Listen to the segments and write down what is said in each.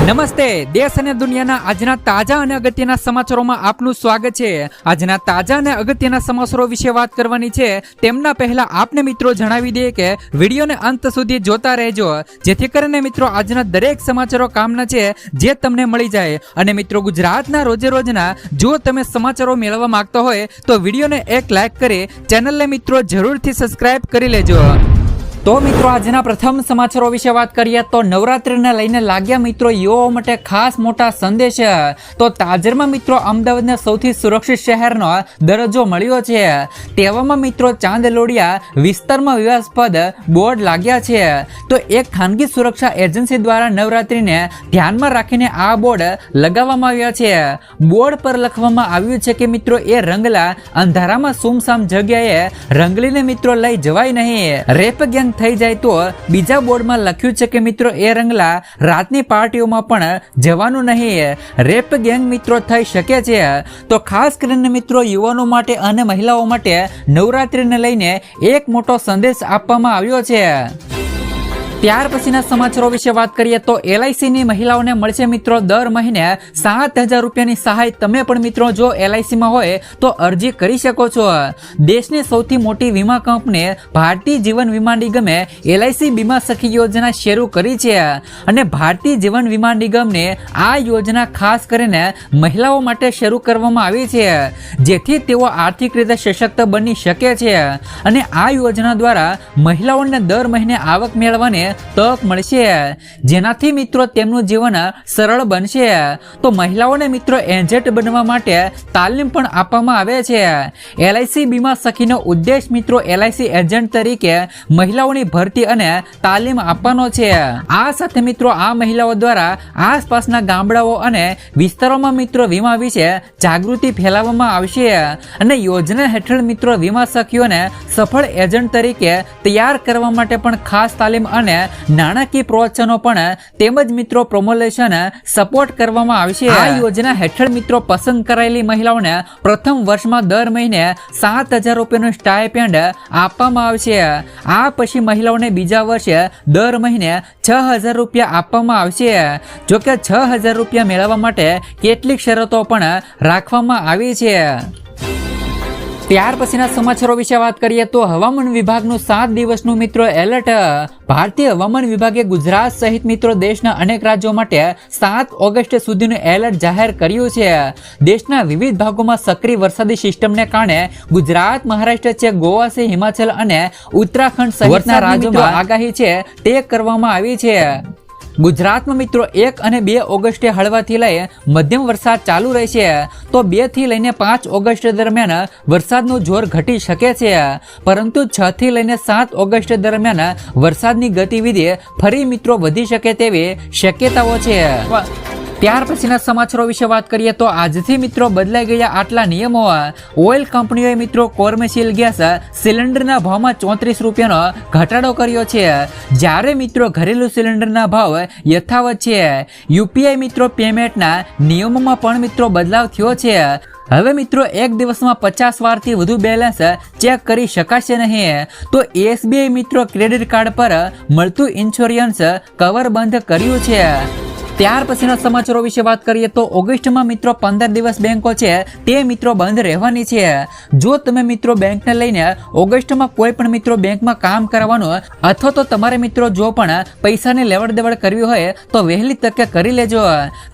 નમસ્તે, દેશ અને દુનિયાના આજના તાજા અને અગત્યના સમાચારોમાં આપનું સ્વાગત છે। આજના તાજા અને અગત્યના સમાચારો વિશે વાત કરવાની છે। તેમના પહેલા આપને મિત્રો જણાવી દઈએ કે વિડીયોને અંત સુધી જોતા રહેજો, જેથી કરીને મિત્રો આજના દરેક સમાચારો કામના છે જે તમને મળી જાય। અને મિત્રો ગુજરાતના રોજે રોજના જો તમે સમાચારો મેળવવા માંગતા હોય તો વિડીયોને એક લાઈક કરી ચેનલને મિત્રો જરૂરથી સબસ્ક્રાઇબ કરી લેજો। તો મિત્રો આજના પ્રથમ સમાચારો વિશે વાત કરીએ તો નવરાત્રિને લઈને લાગ્યા મિત્રો યુવાઓ માટે ખાસ મોટા સંદેશ। તો તાજેતરમાં મિત્રો અમદાવાદના સૌથી સુરક્ષિત શહેરનો દરજ્જો મળ્યો છે। તેવામાં મિત્રો ચાંદલોડિયા વિસ્તારમાં વિવાદાસ્પદ બોર્ડ લાગ્યા છે। તો એક ખાનગી સુરક્ષા એજન્સી દ્વારા નવરાત્રિને ધ્યાનમાં રાખીને આ બોર્ડ લગાવવામાં આવ્યા છે। બોર્ડ પર લખવામાં આવ્યું છે કે મિત્રો એ રંગલા અંધારામાં સુમસામ જગ્યાએ રંગલીને મિત્રો લઈ જવાય નહીં। રેપ ગેંગ થઈ જાય તો બીજા બોર્ડમાં લખ્યું છે કે મિત્રો એ રંગલા રાતની પાર્ટીઓમાં પણ જવાનું નહીં, રેપ ગેંગ મિત્રો થઈ શકે છે। તો ખાસ કરીને મિત્રો યુવાનો માટે અને મહિલાઓ માટે નવરાત્રિને લઈને એક મોટો સંદેશ આપવામાં આવ્યો છે। ત્યાર પછીના સમાચારો વિશે વાત કરીએ તો LICની મહિલાઓને મળશે મિત્રો દર મહિને 7,000 રૂપિયાની સહાય। તમે પણ મિત્રો જો LICમાં હોય તો અરજી કરી શકો છો। દેશની સૌથી મોટી વીમા કંપની ભારતીય જીવન વીમા નિગમે LIC બીમા સખી યોજના શરૂ કરી છે અને ભારતીય જીવન વીમા નિગમની આ યોજના ખાસ કરીને મહિલાઓ માટે શરૂ કરવામાં આવી છે, જેથી તેઓ આર્થિક રીતે સશક્ત બની શકે છે। અને આ યોજના દ્વારા મહિલાઓને દર મહિને આવક મેળવવાની તક મળશે, જેનાથી મિત્રો તેમનું જીવન સરળ બનશે। તો મહિલાઓને મિત્રો એજન્ટ બનવા માટે તાલીમ પણ આપવામાં આવે છે। LIC બીમા સખીનો ઉદ્દેશ મિત્રો LIC એજન્ટ તરીકે મહિલાઓની ભરતી અને તાલીમ આપવાનો છે। આ સાથે મિત્રો આ મહિલાઓ દ્વારા આસપાસના ગામડાઓ અને વિસ્તારોમાં મિત્રો વીમા વિશે જાગૃતિ ફેલાવવામાં આવશે અને યોજના હેઠળ મિત્રો વીમા સખીઓને સફળ એજન્ટ તરીકે તૈયાર કરવા માટે પણ ખાસ તાલીમ અને નાણાકીય પ્રોત્સાહનો પણ તેમજ મિત્રો પ્રમોશન સપોર્ટ કરવામાં આવશે। આ યોજના હેઠળ મિત્રો પસંદ કરાયેલી મહિલાઓને પ્રથમ વર્ષમાં દર મહિને 7,000 રૂપિયાનું સ્ટાઇપેન્ડ આપવામાં આવશે। આ પછી મહિલાઓને બીજા વર્ષે દર મહિને 6,000 રૂપિયા આપવામાં આવશે। જોકે 6,000 રૂપિયા મેળવવા માટે કેટલીક શરતો પણ રાખવામાં આવી છે। ત્યાર પછીના સમાચારો વિશે વાત કરીએ તો હવામાન વિભાગનું 7 દિવસનું મિત્રો એલર્ટ। ભારતીય હવામાન વિભાગે ગુજરાત સહિત મિત્રો દેશના અનેક રાજ્યો માટે 7 ઓગસ્ટ સુધીનું એલર્ટ જાહેર કર્યું છે। દેશના વિવિધ ભાગોમાં સક્રિય વરસાદી સિસ્ટમને કારણે ગુજરાત, મહારાષ્ટ્ર છે, ગોવા છે, હિમાચલ અને ઉત્તરાખંડ સહિતના રાજ્યોમાં આગાહી છે તે કરવામાં આવી છે। ગુજરાતમાં મિત્રો 1 અને 2 ઓગસ્ટે હળવાથી લઈ મધ્યમ વરસાદ ચાલુ રહેશે। તો 2 થી લઈને 5 ઓગસ્ટ દરમિયાન વરસાદનું જોર ઘટી શકે છે, પરંતુ 6 થી લઈને 7 ઓગસ્ટ દરમિયાન વરસાદની ગતિવિધિ ફરી મિત્રો વધી શકે તેવી શક્યતાઓ છે। ત્યાર પછીના સમાચારો વિશે વાત કરીએ તો આજથી મિત્રો બદલાઈ ગયા આટલા નિયમો। ઓઇલ કંપનીઓએ મિત્રો કોમર્શિયલ ગેસ સિલિન્ડરના ભાવમાં 34 રૂપિયાનો ઘટાડો કર્યો છે, જ્યારે મિત્રો ઘરેલું સિલિન્ડરના ભાવ યથાવત છે। UPI મિત્રો પેમેન્ટના નિયમોમાં પણ મિત્રો બદલાવ થયો છે। હવે મિત્રો એક દિવસમાં 50 વારથી વધુ બેલેન્સ ચેક કરી શકાશે નહીં। તો SBI મિત્રો ક્રેડિટ કાર્ડ પર મળતું ઇન્સ્યોરન્સ કવર બંધ કર્યું છે। ત્યાર પછીના સમાચારો વિશે વાત કરીએ તો ઓગસ્ટમાં મિત્રો 15 દિવસ બેંકો છે તે મિત્રો બંધ રહેવાની છે। જો તમે મિત્રો બેંકને લઈને ઓગસ્ટમાં કોઈ પણ મિત્રો બેંકમાં કામ કરવાનું અથવા તો તમારે મિત્રો જો પણ પૈસાની લેવડ દેવડ કરવી હોય તો વહેલી તકે કરી લેજો।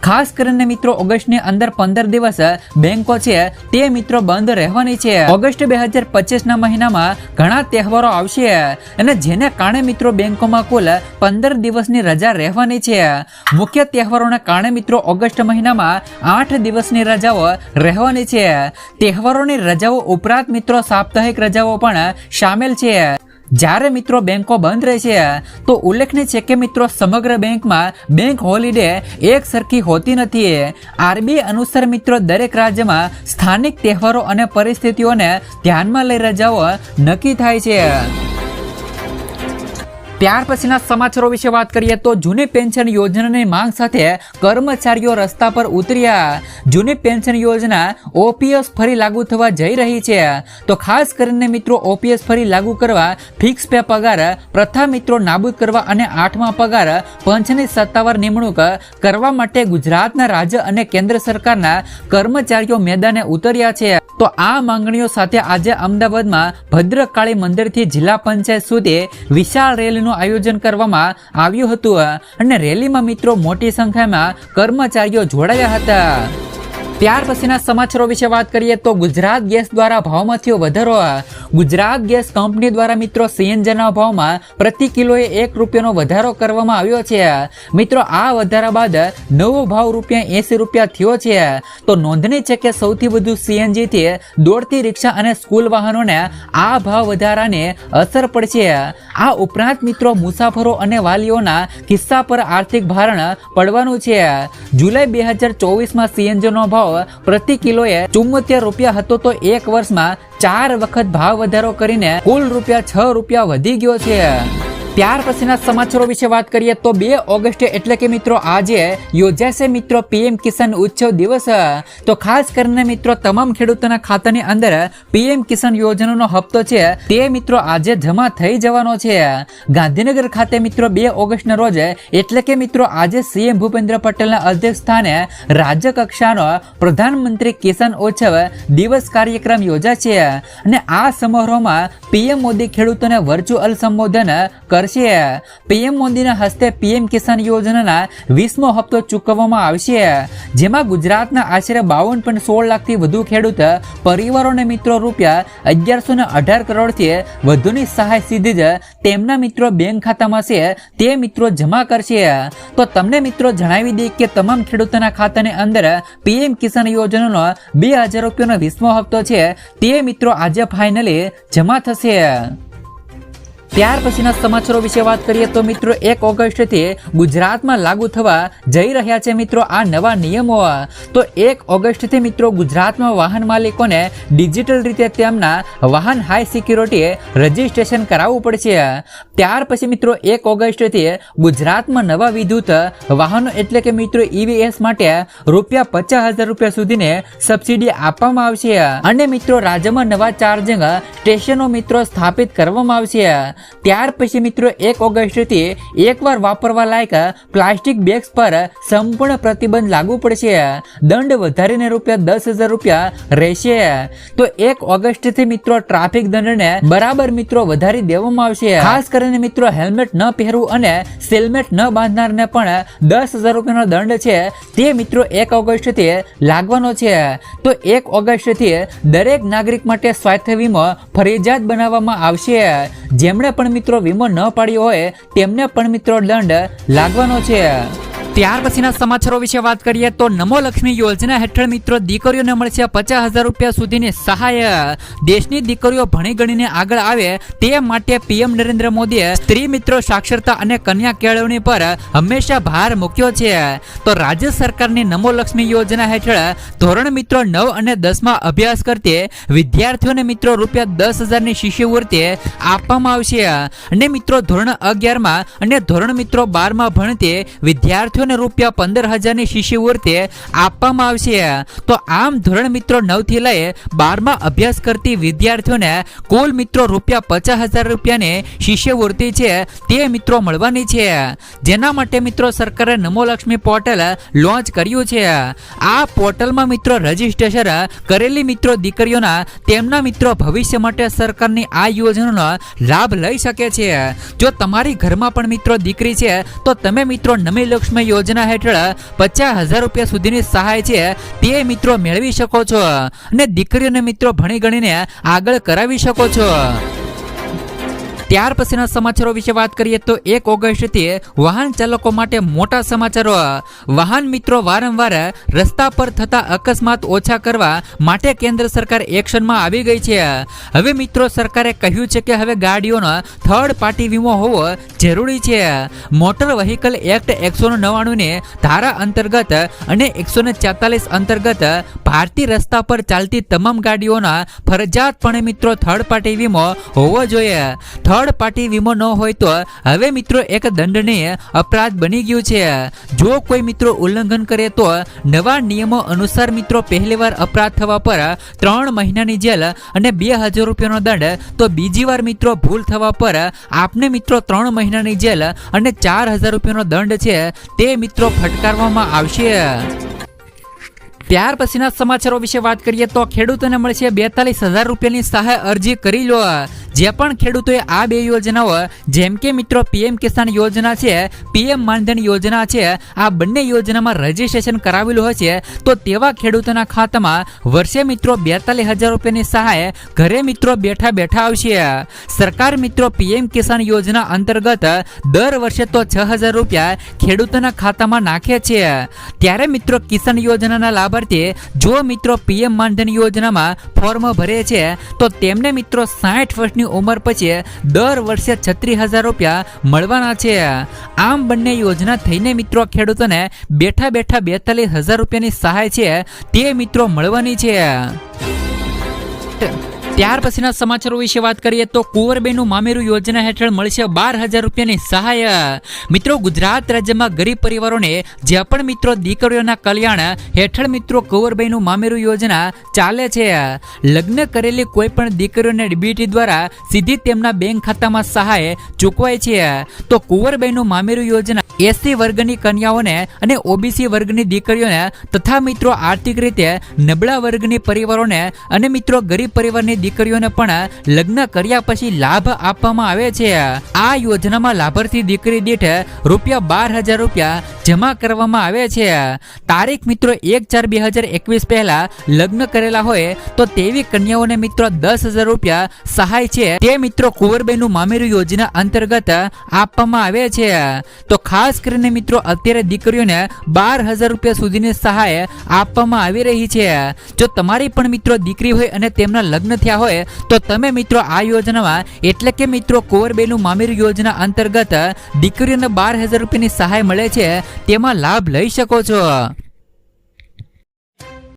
ખાસ કરીને મિત્રો ઓગસ્ટની અંદર 15 દિવસ બેંકો છે તે મિત્રો બંધ રહેવાની છે। ઓગસ્ટ 2025ના મહિનામાં ઘણા તહેવારો આવશે અને જેને કારણે મિત્રો બેંકોમાં કુલ 15 દિવસની રજા રહેવાની છે। મુખ્ય તહેવારોના કારણે મિત્રો ઓગસ્ટ મહિનામાં 8 દિવસની રજાઓ રહેવાની છે। તહેવારોની રજાઓ ઉપરાંત મિત્રો સાપ્તાહિક રજાઓ પણ સામેલ છે। જ્યારે મિત્રો બેંકો બંધ રહેશે તો ઉલ્લેખનીય છે કે મિત્રો સમગ્ર બેંકમાં બેંક હોલિડે એક સરખી હોતી નથી। RBI અનુસાર મિત્રો દરેક રાજ્યમાં સ્થાનિક તહેવારો અને પરિસ્થિતિઓને ધ્યાનમાં લઈ રજાઓ નક્કી થાય છે। ત્યાર પછીના સમાચારો વિશે વાત કરીએ તો જૂની પેન્શન યોજનાની માંગ સાથે કર્મચારીઓ રસ્તા પર ઉતર્યા. જૂની પેન્શન યોજના ઓપીએસ ફરી લાગુ થવા જઈ રહી છે. તો ખાસ કરીને મિત્રો ઓપીએસ ફરી લાગુ કરવા, ફિક્સ પે પગાર પ્રથા મિત્રો નાબૂદ કરવા અને 8મા પગાર પંચની સત્તાવાર નિમણૂક કરવા માટે ગુજરાતના રાજ્ય અને કેન્દ્ર સરકારના કર્મચારીઓ મેદાને ઉતર્યા છે. તો આ માંગણીઓ સાથે આજે અમદાવાદમાં ભદ્રકાળી મંદિરથી જિલ્લા પંચાયત સુધી વિશાળ રેલીનું આયોજન કરવામાં આવ્યું હતું અને રેલીમાં મિત્રો મોટી સંખ્યામાં કર્મચારીઓ જોડાયા હતા. ત્યાર પછીના સમાચારો વિશે વાત કરીએ તો ગુજરાત ગેસ દ્વારા ભાવમાં થયો વધારો. ગુજરાત ગેસ કંપની દ્વારા મિત્રો સીએનજીના ભાવમાં પ્રતિ કિલોએ ₹1નો વધારો કરવામાં આવ્યો છે. મિત્રો આ વધારા બાદ નવો ભાવ ₹80 થયો છે. તો નોંધનીય છે કે સૌથી વધુ સીએનજી થી દોડતી રિક્ષા અને સ્કૂલ વાહનોને આ ભાવ વધારાની અસર પડશે. આ ઉપરાંત મિત્રો મુસાફરો અને વાલીઓના કિસ્સા પર આર્થિક ભારણ પડવાનું છે. જુલાઈ 2024માં સીએનજીનો ભાવ પ્રતિ કિલોએ ₹74 હતો. તો એક વર્ષમાં 4 વખત ભાવ વધારો કરીને કુલ ₹6 વધી ગયો છે. ત્યાર પછીના સમાચારો વિશે વાત કરીએ તો 2 ઓગસ્ટે એટલે કે મિત્રો આજે યોજાશે મિત્રો પીએમ કિસાન ઉત્સવ દિવસ. તો ખાસ કરીને મિત્રો તમામ ખેડૂતોના ખાતાની અંદર પીએમ કિસાન યોજનાનો હપ્તો છે તે મિત્રો આજે જમા થઈ જવાનો છે. ગાંધીનગર ખાતે મિત્રો 2 ઓગસ્ટના રોજ એટલે કે મિત્રો આજે સીએમ ભૂપેન્દ્ર પટેલના અધ્યક્ષ સ્થાને રાજ્ય કક્ષાનો પ્રધાનમંત્રી કિસાન ઉત્સવ દિવસ કાર્યક્રમ યોજાશે અને આ સમારોહમાં પીએમ મોદી ખેડૂતોને વર્ચ્યુઅલ સંબોધન કરશે. પીએમ મોદીના હસ્તે પીએમ કિસાન યોજનાના 20મો હપ્તો ચૂકવવામાં આવશે, જેમાં ગુજરાતના આશરે 52.16 લાખથી વધુ ખેડૂત પરિવારોને મિત્રો ₹1118 કરોડથી વધુની સહાય સીધી જ તેમના મિત્રો બેંક ખાતામાં છે તે મિત્રો જમા કરશે. તો તમને મિત્રો જણાવી દઈએ કે તમામ ખેડૂતોના ખાતાની અંદર પીએમ કિસાન યોજનાનો ₹2000નો 20મો હપ્તો છે તે મિત્રો આજે ફાઇનલી જમા થશે. ત્યાર પછીના સમાચારો વિશે વાત કરીએ તો મિત્રો 1 ઓગસ્ટથી ગુજરાતમાં લાગુ થવા જઈ રહ્યા છે મિત્રો આ નવા નિયમો. તો 1 ઓગસ્ટથી મિત્રો ગુજરાતમાં વાહન માલિકોને ડિજિટલ રીતે તેમના વાહન હાઈ સિક્યુરિટી રજીસ્ટ્રેશન કરાવવું પડશે. ત્યાર પછી મિત્રો 1 ઓગસ્ટથી ગુજરાતમાં નવા વિદ્યુત વાહનો એટલે કે મિત્રો ઈવીએસ માટે ₹50,000 સુધીની સબસિડી આપવામાં આવશે અને મિત્રો રાજ્યમાં નવા ચાર્જિંગ સ્ટેશનો મિત્રો સ્થાપિત કરવામાં આવશે. ત્યાર પછી મિત્રો 1 ઓગસ્ટથી એકવાર વાપરવા લાયક પ્લાસ્ટિક બેગ્સ પર સંપૂર્ણ પ્રતિબંધ લાગુ પડશે. દંડ વધારીને ₹10,000 રહેશે. તો 1 ઓગસ્ટથી મિત્રો ટ્રાફિક દંડને બરાબર મિત્રો વધારી દેવામાં આવશે. ખાસ કરીને મિત્રો હેલ્મેટ ન પહેરવું અને સેલ્મેટ ન બાંધનારને પણ ₹10,000નો દંડ છે તે મિત્રો 1 ઓગસ્ટથી લાગવાનો છે. તો 1 ઓગસ્ટથી દરેક નાગરિક માટે સ્વાસ્થ્ય વીમો ફરજિયાત બનાવવામાં આવશે. જેમણે પણ મિત્રો વીમો ન પાડ્યો હોય તેમને પણ મિત્રો દંડ લાગવાનો છે. ત્યાર પછીના સમાચારો વિશે વાત કરીએ તો નમો લક્ષ્મી યોજના હેઠળ મિત્રો દીકરીઓને મળશે ₹50,000 સુધીની સહાય. દેશની દીકરીઓ ભણી ગણીને આગળ આવે તે માટે પીએમ નરેન્દ્ર મોદીએ સ્ત્રી મિત્રો સાક્ષરતા અને કન્યા કેળવણી પર હંમેશા ભાર મૂક્યો છે. તો રાજ્ય સરકારની નમો લક્ષ્મી યોજના હેઠળ ધોરણ મિત્રો 9 અને 10માં અભ્યાસ કરતી વિદ્યાર્થીઓને મિત્રો ₹10,000ની શિષ્યવૃત્તિ આપવામાં આવશે અને મિત્રો ધોરણ 11માં અને ધોરણ મિત્રો 12માં ભણતી વિદ્યાર્થીઓ ₹15,000ની શિષ્યવૃત્તિ આપવામાં આવશે. તો આમ ધોરણ મિત્રો 9 થી લઈ 12માં અભ્યાસ કરતી વિદ્યાર્થીઓને કુલ મિત્રો ₹50,000ની શિષ્યવૃત્તિ છે તે મિત્રો મળવાની છે. જેના માટે મિત્રો સરકારે નમો લક્ષ્મી પોર્ટલ લોન્ચ કર્યું છે. આ પોર્ટલમાં મિત્રો રજીસ્ટ્રેશન કરેલી મિત્રો દીકરીઓના તેમના મિત્રો ભવિષ્ય માટે સરકારની આ યોજનાનો લાભ લઈ શકે છે. જો તમારી ઘરમાં પણ મિત્રો દીકરી છે તો તમે મિત્રો નમી લક્ષ્મી યોજના હેઠળ ₹50,000 સુધીની સહાય છે તે મિત્રો મેળવી શકો છો અને દીકરીઓને મિત્રો ભણી ગણીને આગળ કરાવી શકો છો. ત્યાર પછીના સમાચારો વિશે વાત કરીએ તો 1 ઓગસ્ટથી વાહન ચાલકો માટે મોટા સમાચારો. વાહન મિત્રો વારંવાર રસ્તા પર થતા અકસ્માત ઓછા કરવા માટે કેન્દ્ર સરકાર એક્શનમાં આવી ગઈ છે. હવે મિત્રો સરકારે કહ્યું છે કે હવે ગાડીઓનો થર્ડ પાર્ટી વીમો હોવો જરૂરી છે. મોટર વ્હીકલ એક્ટ 199ની ધારા અંતર્ગત અને 144 અંતર્ગત ભારતીય રસ્તા પર ચાલતી તમામ ગાડીઓના ફરજિયાતપણે મિત્રો થર્ડ પાર્ટી વીમો હોવો જોઈએ. થર્ડ થર્ડ પાર્ટી વીમો ન હોય તો હવે મિત્રો એક દંડનીય અપરાધ બની ગયું છે. જો કોઈ મિત્રો ઉલ્લંઘન કરે તો નવા નિયમો અનુસાર મિત્રો પહેલીવાર અપરાધ થવા પર 3 મહિનાની જેલ અને 2000 રૂપિયાનો દંડ, તો બીજી વાર મિત્રો ભૂલ થવા પર આપને મિત્રો 3 મહિનાની જેલ અને 4000 રૂપિયાનો દંડ છે તે મિત્રો ફટકારવામાં આવશે. ત્યાર પછીના સમાચારો વિશે વાત કરીએ તો ખેડૂતોને મળશે 42,000 રૂપિયાની સહાય અરજી કરી લો. જે પણ ખેડૂતોએ આ બે યોજનાઓ જેમ કે મિત્રો પીએમ કિસાન યોજના છે, પીએમ માનધન યોજના છે, આ બંને યોજનામાં રજીસ્ટ્રેશન કરાવેલું હશે તો તેવા ખેડૂતોના ખાતામાં વર્ષે મિત્રો 42,000 રૂપિયાની સહાય ઘરે મિત્રો બેઠા બેઠા આવશે. સરકાર મિત્રો પીએમ કિસાન યોજના અંતર્ગત દર વર્ષે તો 6,000 રૂપિયા ખેડૂતોના ખાતામાં નાખે છે. ત્યારે મિત્રો કિસાન યોજનાના લાભાર્થી જો મિત્રો પીએમ માનધન યોજનામાં ફોર્મ ભરે છે તો તેમને મિત્રો 60 વર્ષની ઉંમર પછી દર વર્ષે 36,000 રૂપિયા મળવાના છે. આમ બંને યોજના થઈને મિત્રો ખેડૂતોને બેઠા બેઠા 42,000 રૂપિયાની સહાય છે તે મિત્રો મળવાની છે. ત્યાર પછીના સમાચારો વિશે વાત કરીએ તો કુંવરબાઈનું મામેરું યોજના હેઠળ મળશે 12,000 રૂપિયાની સહાય. મિત્રો ગુજરાત રાજ્યમાં ગરીબ પરિવારોને જે પણ મિત્રો દીકરીઓના કલ્યાણ હેઠળ મિત્રો કુંવરબાઈનું મામેરું યોજના ચાલે છે. લગ્ન કરેલી કોઈ પણ દીકરીઓને ડીબીટી દ્વારા સીધી તેમના બેંક ખાતામાં સહાય ચૂકવાય છે. તો કુંવરબાઈનું મામેરું યોજના એસસી વર્ગની કન્યાઓને અને ઓબીસી વર્ગની દીકરીઓને તથા મિત્રો આર્થિક રીતે નબળા વર્ગની પરિવારોને અને મિત્રો ગરીબ પરિવારની દીકરીઓને પણ લગ્ન કર્યા પછી લાભ આપવામાં આવે છે. આ યોજનામાં લાભાર્થી દીકરી દીઠ ₹12,000 રૂપિયા જમા કરવામાં આવે છે. તારીખ મિત્રો 1/4/2021 પહેલા લગ્ન કરેલા હોય તો તેવી કન્યાઓને મિત્રો 10,000 રૂપિયા સહાય છે તે મિત્રો કુંવરબાઈનું મામેરું યોજના અંતર્ગત આપવામાં આવે છે. તો ખાસ કરીને મિત્રો અત્યારે દીકરીઓને 12,000 રૂપિયા સુધીની સહાય આપવામાં આવી રહી છે. જો તમારી પણ મિત્રો દીકરી હોય અને તેમના લગ્ન થયા હોય તો તમે મિત્રો આ યોજનામાં એટલે કે મિત્રો કુંવરબાઈનું મામેરું યોજના અંતર્ગત દીકરીઓને 12,000 રૂપિયાની સહાય મળે છે તેમાં લાભ લઈ શકો છો.